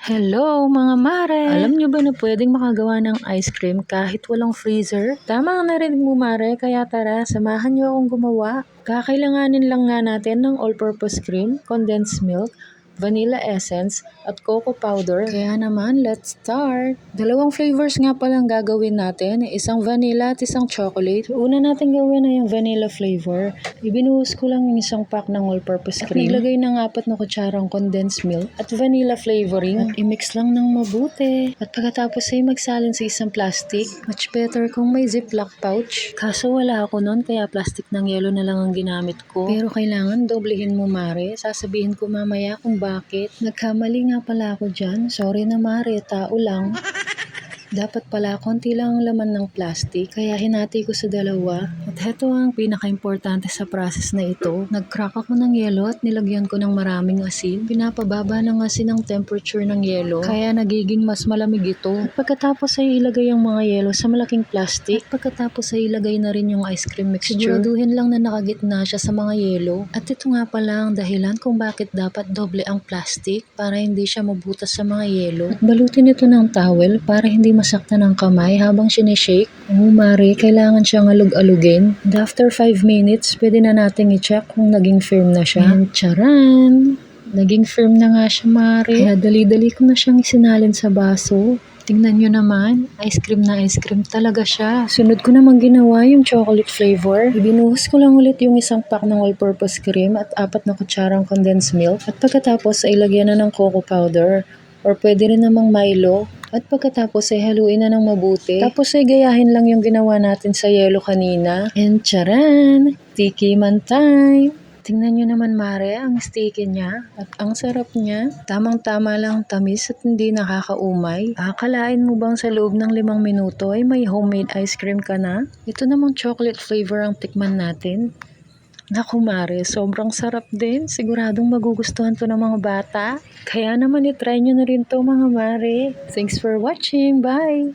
Hello mga mare! Alam nyo ba na pwedeng makagawa ng ice cream kahit walang freezer? Tama ang narinig mo mare, kaya tara, samahan nyo akong gumawa. Kakailanganin lang nga natin ng all-purpose cream, condensed milk, vanilla essence, at cocoa powder. Kaya naman, let's start! Dalawang flavors nga palang gagawin natin, isang vanilla at isang chocolate. Una natin gawin ay yung vanilla flavor. Ibinuhos ko lang yung isang pack ng all-purpose cream. At naglagay ng 4 na kutsarang condensed milk at vanilla flavoring. At i-mix lang ng mabuti. At pagkatapos ay magsalin sa isang plastic. Much better kung may ziplock pouch. Kaso wala ako nun, kaya plastic ng yelo na lang ang ginamit ko. Pero kailangan doblehin mo mare. Sasabihin ko mamaya kung bakit. Nagkamali nga pala ako dyan. Sorry na mare, tao lang. Dapat pala konti lang ang laman ng plastic, kaya hinati ko sa dalawa. At heto ang pinaka-importante sa process na ito. Nag-crack ako ng yelo at nilagyan ko ng maraming asin. Pinapababa ng asin ang temperature ng yelo, kaya nagiging mas malamig ito. At pagkatapos ay ilagay ang mga yelo sa malaking plastic. At pagkatapos ay ilagay na rin yung ice cream mixture. Siguraduhin lang na nakagitna siya sa mga yelo. At ito nga pala ang dahilan kung bakit dapat doble ang plastic para hindi siya mabutas sa mga yelo. At balutin ito ng towel para hindi masaktan ng kamay habang sinishake. Mare, kailangan siyang alug-alugin. And after 5 minutes, pwede na nating i-check kung naging firm na siya. And charan! Naging firm na nga siya, mare. Kaya dali-dali ko na siyang isinalin sa baso. Tingnan nyo naman, ice cream na ice cream talaga siya. Sunod ko naman ginawa yung chocolate flavor. Ibinuhos ko lang ulit yung isang pack ng all-purpose cream at 4 na kutsarang condensed milk. At pagkatapos ay lagyan na ng cocoa powder. Or pwede rin namang Milo. At pagkatapos ay haluin na ng mabuti. Tapos ay gayahin lang yung ginawa natin sa yelo kanina. And charan! Sticky man time! Tingnan nyo naman mare, ang sticky niya. At ang sarap niya. Tamang-tama lang tamis at hindi nakakaumay. Akalain mo bang sa loob ng 5 minuto ay may homemade ice cream ka na? Ito namang chocolate flavor ang tikman natin. Naku mare, sobrang sarap din. Siguradong magugustuhan to ng mga bata. Kaya naman itry nyo na rin to mga mare. Thanks for watching. Bye!